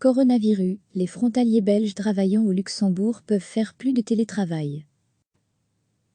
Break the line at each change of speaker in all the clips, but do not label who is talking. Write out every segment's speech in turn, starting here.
Coronavirus, les frontaliers belges travaillant au Luxembourg peuvent faire plus de télétravail.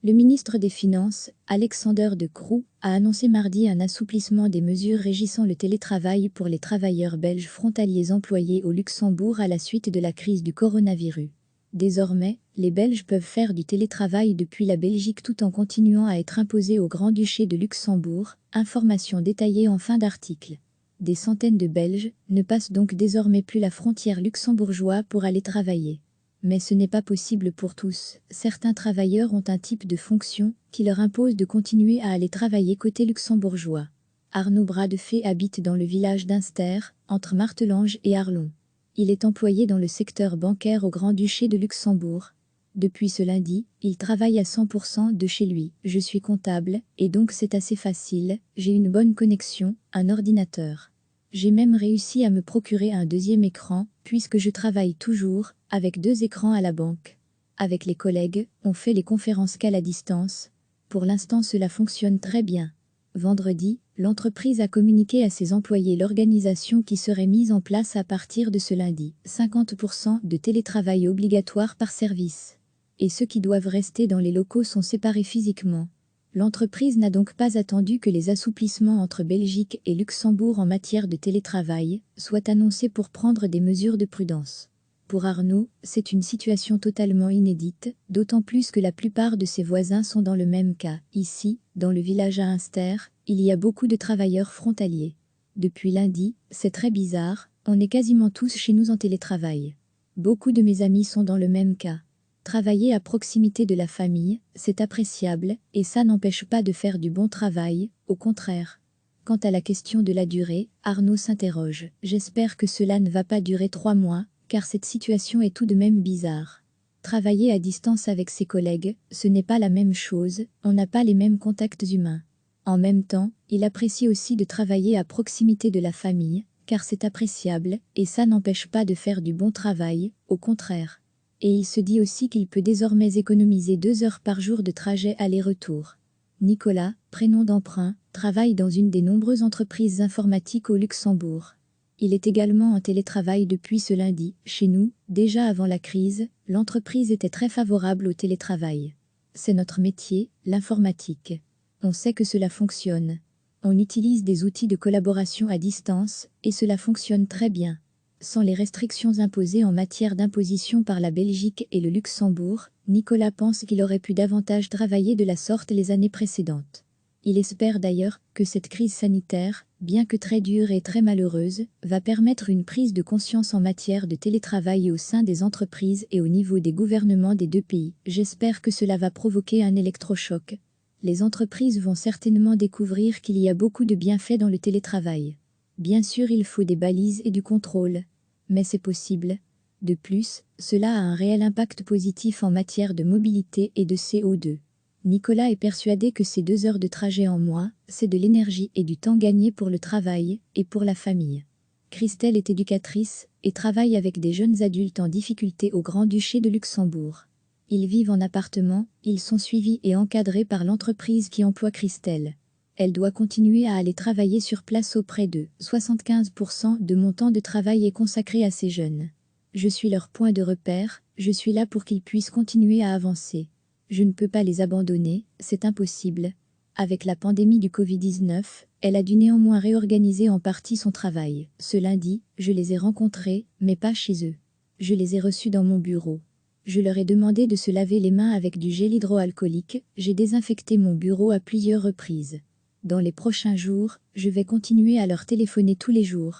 Le ministre des Finances, Alexander De Croo, a annoncé mardi un assouplissement des mesures régissant le télétravail pour les travailleurs belges frontaliers employés au Luxembourg à la suite de la crise du coronavirus. Désormais, les Belges peuvent faire du télétravail depuis la Belgique tout en continuant à être imposés au Grand-Duché de Luxembourg, information détaillée en fin d'article. Des centaines de Belges ne passent donc désormais plus la frontière luxembourgeoise pour aller travailler. Mais ce n'est pas possible pour tous. Certains travailleurs ont un type de fonction qui leur impose de continuer à aller travailler côté luxembourgeois. Arnaud Bradefet habite dans le village d'Inster, entre Martelange et Arlon. Il est employé dans le secteur bancaire au Grand-Duché de Luxembourg. Depuis ce lundi, il travaille à 100% de chez lui. Je suis comptable, et donc c'est assez facile, j'ai une bonne connexion, un ordinateur. J'ai même réussi à me procurer un deuxième écran, puisque je travaille toujours, avec 2 écrans à la banque. Avec les collègues, on fait les conférences qu'à la distance. Pour l'instant cela fonctionne très bien. Vendredi, l'entreprise a communiqué à ses employés l'organisation qui serait mise en place à partir de ce lundi. 50% de télétravail obligatoire par service. Et ceux qui doivent rester dans les locaux sont séparés physiquement. L'entreprise n'a donc pas attendu que les assouplissements entre Belgique et Luxembourg en matière de télétravail soient annoncés pour prendre des mesures de prudence. Pour Arnaud, c'est une situation totalement inédite, d'autant plus que la plupart de ses voisins sont dans le même cas. Ici, dans le village à Inster, il y a beaucoup de travailleurs frontaliers. Depuis lundi, c'est très bizarre, on est quasiment tous chez nous en télétravail. Beaucoup de mes amis sont dans le même cas. Travailler à proximité de la famille, c'est appréciable, et ça n'empêche pas de faire du bon travail, au contraire. Quant à la question de la durée, Arnaud s'interroge. J'espère que cela ne va pas durer 3 mois, car cette situation est tout de même bizarre. Travailler à distance avec ses collègues, ce n'est pas la même chose, on n'a pas les mêmes contacts humains. En même temps, il apprécie aussi de travailler à proximité de la famille, car c'est appréciable, et ça n'empêche pas de faire du bon travail, au contraire. Et il se dit aussi qu'il peut désormais économiser 2 heures par jour de trajet aller-retour. Nicolas, prénom d'emprunt, travaille dans une des nombreuses entreprises informatiques au Luxembourg. Il est également en télétravail depuis ce lundi. Chez nous, déjà avant la crise, l'entreprise était très favorable au télétravail. C'est notre métier, l'informatique. On sait que cela fonctionne. On utilise des outils de collaboration à distance, et cela fonctionne très bien. Sans les restrictions imposées en matière d'imposition par la Belgique et le Luxembourg, Nicolas pense qu'il aurait pu davantage travailler de la sorte les années précédentes. Il espère d'ailleurs que cette crise sanitaire, bien que très dure et très malheureuse, va permettre une prise de conscience en matière de télétravail au sein des entreprises et au niveau des gouvernements des 2 pays. J'espère que cela va provoquer un électrochoc. Les entreprises vont certainement découvrir qu'il y a beaucoup de bienfaits dans le télétravail. Bien sûr, il faut des balises et du contrôle. Mais c'est possible. De plus, cela a un réel impact positif en matière de mobilité et de CO2. Nicolas est persuadé que ces 2 heures de trajet en moins, c'est de l'énergie et du temps gagné pour le travail et pour la famille. Christelle est éducatrice et travaille avec des jeunes adultes en difficulté au Grand-Duché de Luxembourg. Ils vivent en appartement, ils sont suivis et encadrés par l'entreprise qui emploie Christelle. Elle doit continuer à aller travailler sur place auprès d'eux. 75% de mon temps de travail est consacré à ces jeunes. Je suis leur point de repère, je suis là pour qu'ils puissent continuer à avancer. Je ne peux pas les abandonner, c'est impossible. Avec la pandémie du Covid-19, elle a dû néanmoins réorganiser en partie son travail. Ce lundi, je les ai rencontrés, mais pas chez eux. Je les ai reçus dans mon bureau. Je leur ai demandé de se laver les mains avec du gel hydroalcoolique, j'ai désinfecté mon bureau à plusieurs reprises. Dans les prochains jours, je vais continuer à leur téléphoner tous les jours.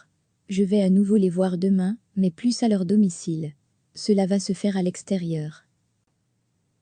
Je vais à nouveau les voir demain, mais plus à leur domicile. Cela va se faire à l'extérieur.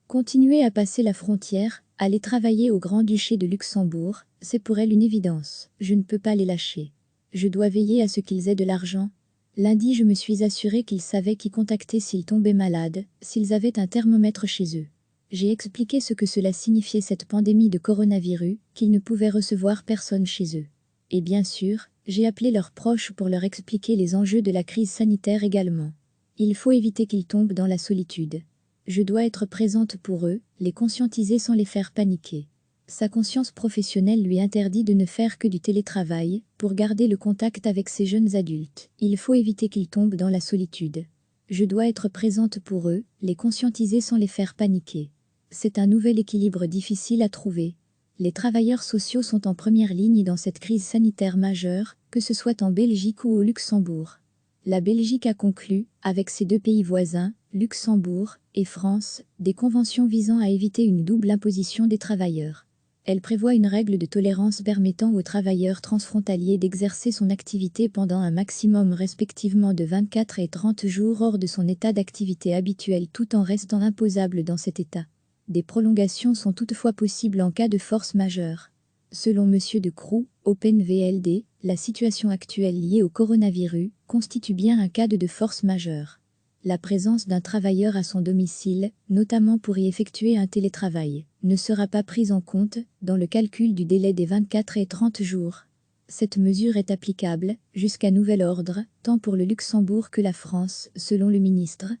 Continuer à passer la frontière, aller travailler au Grand-Duché de Luxembourg, c'est pour elle une évidence. Je ne peux pas les lâcher. Je dois veiller à ce qu'ils aient de l'argent. Lundi, je me suis assurée qu'ils savaient qui contacter s'ils tombaient malades, s'ils avaient un thermomètre chez eux. J'ai expliqué ce que cela signifiait cette pandémie de coronavirus, qu'ils ne pouvaient recevoir personne chez eux. Et bien sûr, j'ai appelé leurs proches pour leur expliquer les enjeux de la crise sanitaire également. Il faut éviter qu'ils tombent dans la solitude. Je dois être présente pour eux, les conscientiser sans les faire paniquer. Sa conscience professionnelle lui interdit de ne faire que du télétravail, pour garder le contact avec ces jeunes adultes. Il faut éviter qu'ils tombent dans la solitude. Je dois être présente pour eux, les conscientiser sans les faire paniquer. C'est un nouvel équilibre difficile à trouver. Les travailleurs sociaux sont en première ligne dans cette crise sanitaire majeure, que ce soit en Belgique ou au Luxembourg. La Belgique a conclu, avec ses deux pays voisins, Luxembourg et France, des conventions visant à éviter une double imposition des travailleurs. Elle prévoit une règle de tolérance permettant aux travailleurs transfrontaliers d'exercer son activité pendant un maximum respectivement de 24 et 30 jours hors de son état d'activité habituel tout en restant imposable dans cet état. Des prolongations sont toutefois possibles en cas de force majeure. Selon M. de Croo, OpenVLD, la situation actuelle liée au coronavirus constitue bien un cas de force majeure. La présence d'un travailleur à son domicile, notamment pour y effectuer un télétravail, ne sera pas prise en compte dans le calcul du délai des 24 et 30 jours. Cette mesure est applicable, jusqu'à nouvel ordre, tant pour le Luxembourg que la France, selon le ministre.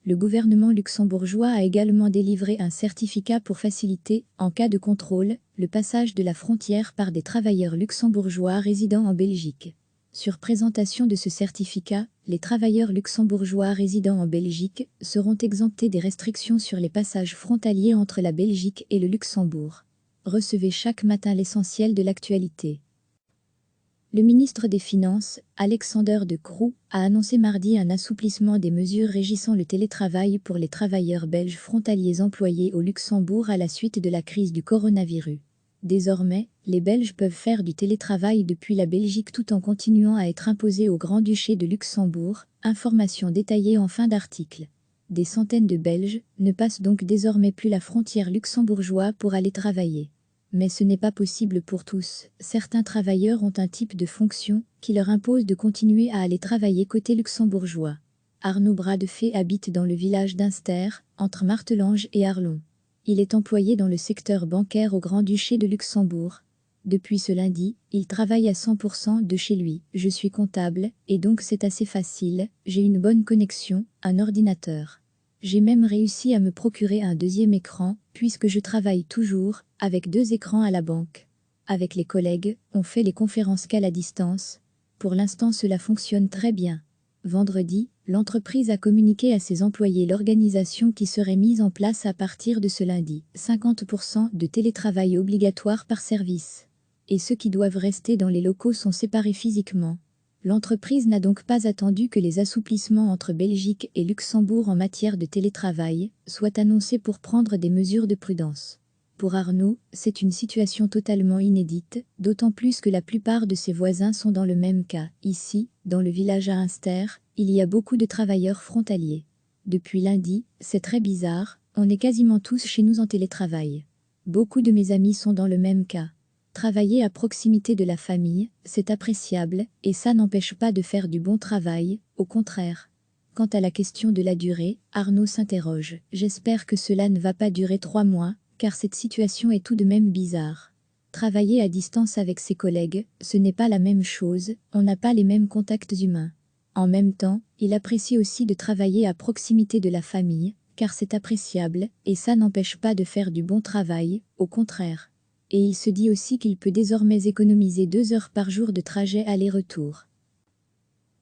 Le gouvernement luxembourgeois a également délivré un certificat pour faciliter, en cas de contrôle, le passage de la frontière par des travailleurs luxembourgeois résidant en Belgique. Sur présentation de ce certificat, les travailleurs luxembourgeois résidant en Belgique seront exemptés des restrictions sur les passages frontaliers entre la Belgique et le Luxembourg. Recevez chaque matin l'essentiel de l'actualité. Le ministre des Finances, Alexander De Croo, a annoncé mardi un assouplissement des mesures régissant le télétravail pour les travailleurs belges frontaliers employés au Luxembourg à la suite de la crise du coronavirus. Désormais, les Belges peuvent faire du télétravail depuis la Belgique tout en continuant à être imposés au Grand-Duché de Luxembourg, information détaillée en fin d'article. Des centaines de Belges ne passent donc désormais plus la frontière luxembourgeoise pour aller travailler. Mais ce n'est pas possible pour tous. Certains travailleurs ont un type de fonction qui leur impose de continuer à aller travailler côté luxembourgeois. Arnaud Bradefet habite dans le village d'Inster, entre Martelange et Arlon. Il est employé dans le secteur bancaire au Grand-Duché de Luxembourg. Depuis ce lundi, il travaille à 100% de chez lui. Je suis comptable, et donc c'est assez facile, j'ai une bonne connexion, un ordinateur. J'ai même réussi à me procurer un deuxième écran, puisque je travaille toujours, avec 2 écrans à la banque. Avec les collègues, on fait les conférences qu'à la distance. Pour l'instant cela fonctionne très bien. Vendredi, l'entreprise a communiqué à ses employés l'organisation qui serait mise en place à partir de ce lundi. 50% de télétravail obligatoire par service. Et ceux qui doivent rester dans les locaux sont séparés physiquement. L'entreprise n'a donc pas attendu que les assouplissements entre Belgique et Luxembourg en matière de télétravail soient annoncés pour prendre des mesures de prudence. Pour Arnaud, c'est une situation totalement inédite, d'autant plus que la plupart de ses voisins sont dans le même cas. Ici, dans le village à Inster, il y a beaucoup de travailleurs frontaliers. Depuis lundi, c'est très bizarre, on est quasiment tous chez nous en télétravail. Beaucoup de mes amis sont dans le même cas. Travailler à proximité de la famille, c'est appréciable, et ça n'empêche pas de faire du bon travail, au contraire. Quant à la question de la durée, Arnaud s'interroge. J'espère que cela ne va pas durer 3 mois, car cette situation est tout de même bizarre. Travailler à distance avec ses collègues, ce n'est pas la même chose, on n'a pas les mêmes contacts humains. En même temps, il apprécie aussi de travailler à proximité de la famille, car c'est appréciable, et ça n'empêche pas de faire du bon travail, au contraire. Et il se dit aussi qu'il peut désormais économiser 2 heures par jour de trajet aller-retour.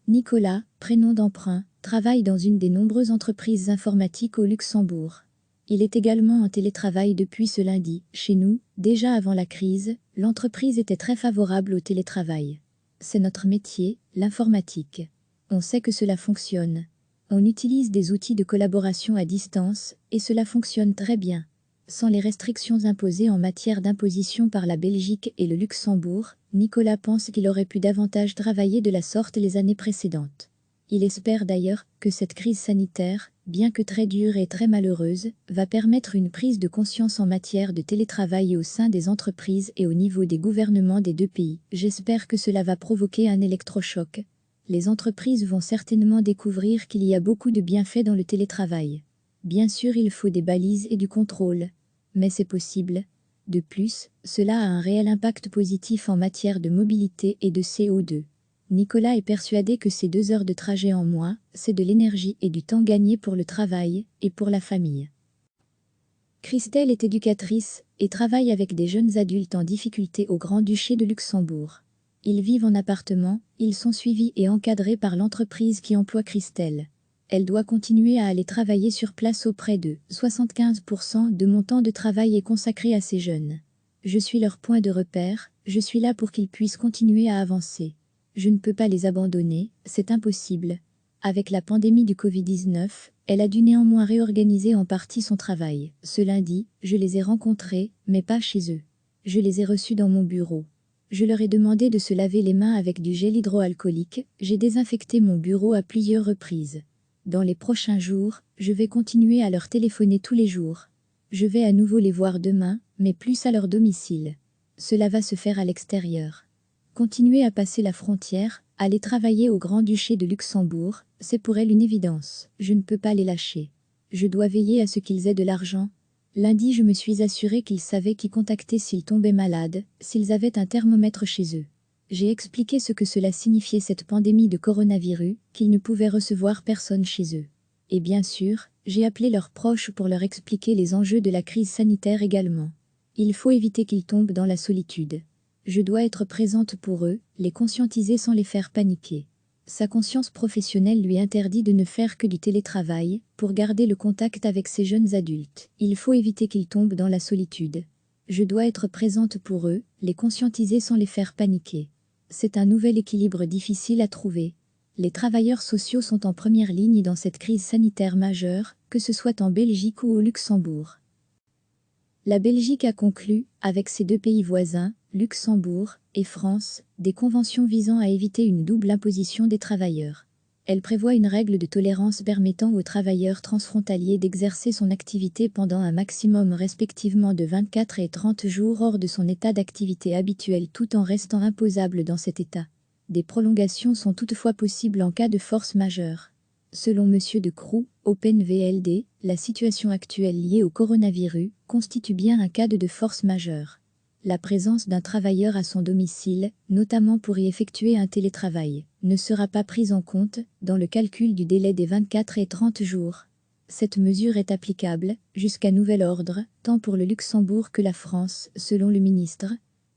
Nicolas, prénom d'emprunt, travaille dans une des nombreuses entreprises informatiques au Luxembourg. Il est également en télétravail depuis ce lundi. Chez nous, déjà avant la crise, l'entreprise était très favorable au télétravail. C'est notre métier, l'informatique. On sait que cela fonctionne. On utilise des outils de collaboration à distance, et cela fonctionne très bien. Sans les restrictions imposées en matière d'imposition par la Belgique et le Luxembourg, Nicolas pense qu'il aurait pu davantage travailler de la sorte les années précédentes. Il espère d'ailleurs que cette crise sanitaire, bien que très dure et très malheureuse, va permettre une prise de conscience en matière de télétravail au sein des entreprises et au niveau des gouvernements des 2 pays. J'espère que cela va provoquer un électrochoc. Les entreprises vont certainement découvrir qu'il y a beaucoup de bienfaits dans le télétravail. Bien sûr, il faut des balises et du contrôle. Mais c'est possible. De plus, cela a un réel impact positif en matière de mobilité et de CO2. Nicolas est persuadé que ces 2 heures de trajet en moins, c'est de l'énergie et du temps gagné pour le travail et pour la famille. Christelle est éducatrice et travaille avec des jeunes adultes en difficulté au Grand-Duché de Luxembourg. Ils vivent en appartement, ils sont suivis et encadrés par l'entreprise qui emploie Christelle. Elle doit continuer à aller travailler sur place auprès d'eux. 75% de mon temps de travail est consacré à ces jeunes. Je suis leur point de repère, je suis là pour qu'ils puissent continuer à avancer. Je ne peux pas les abandonner, c'est impossible. Avec la pandémie du Covid-19, elle a dû néanmoins réorganiser en partie son travail. Ce lundi, je les ai rencontrés, mais pas chez eux. Je les ai reçus dans mon bureau. Je leur ai demandé de se laver les mains avec du gel hydroalcoolique, j'ai désinfecté mon bureau à plusieurs reprises. Dans les prochains jours, je vais continuer à leur téléphoner tous les jours. Je vais à nouveau les voir demain, mais plus à leur domicile. Cela va se faire à l'extérieur. Continuer à passer la frontière, aller travailler au Grand-Duché de Luxembourg, c'est pour elle une évidence. Je ne peux pas les lâcher. Je dois veiller à ce qu'ils aient de l'argent. Lundi, je me suis assurée qu'ils savaient qui contacter s'ils tombaient malades, s'ils avaient un thermomètre chez eux. J'ai expliqué ce que cela signifiait cette pandémie de coronavirus, qu'ils ne pouvaient recevoir personne chez eux. Et bien sûr, j'ai appelé leurs proches pour leur expliquer les enjeux de la crise sanitaire également. Il faut éviter qu'ils tombent dans la solitude. Je dois être présente pour eux, les conscientiser sans les faire paniquer. Sa conscience professionnelle lui interdit de ne faire que du télétravail, pour garder le contact avec ces jeunes adultes. Il faut éviter qu'ils tombent dans la solitude. Je dois être présente pour eux, les conscientiser sans les faire paniquer. C'est un nouvel équilibre difficile à trouver. Les travailleurs sociaux sont en première ligne dans cette crise sanitaire majeure, que ce soit en Belgique ou au Luxembourg. La Belgique a conclu, avec ses deux pays voisins, Luxembourg et France, des conventions visant à éviter une double imposition des travailleurs. Elle prévoit une règle de tolérance permettant aux travailleurs transfrontaliers d'exercer son activité pendant un maximum respectivement de 24 et 30 jours hors de son état d'activité habituel tout en restant imposable dans cet état. Des prolongations sont toutefois possibles en cas de force majeure. Selon M. de Croo, OpenVLD, la situation actuelle liée au coronavirus constitue bien un cas de force majeure. La présence d'un travailleur à son domicile, notamment pour y effectuer un télétravail, ne sera pas prise en compte dans le calcul du délai des 24 et 30 jours. Cette mesure est applicable, jusqu'à nouvel ordre, tant pour le Luxembourg que la France, selon le ministre.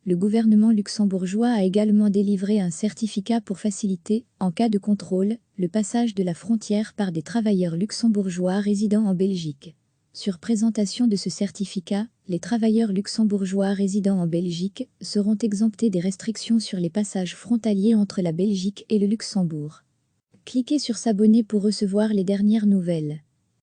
Le gouvernement luxembourgeois a également délivré un certificat pour faciliter, en cas de contrôle, le passage de la frontière par des travailleurs luxembourgeois résidant en Belgique. Sur présentation de ce certificat, les travailleurs luxembourgeois résidant en Belgique seront exemptés des restrictions sur les passages frontaliers entre la Belgique et le Luxembourg. Cliquez sur s'abonner pour recevoir les dernières nouvelles.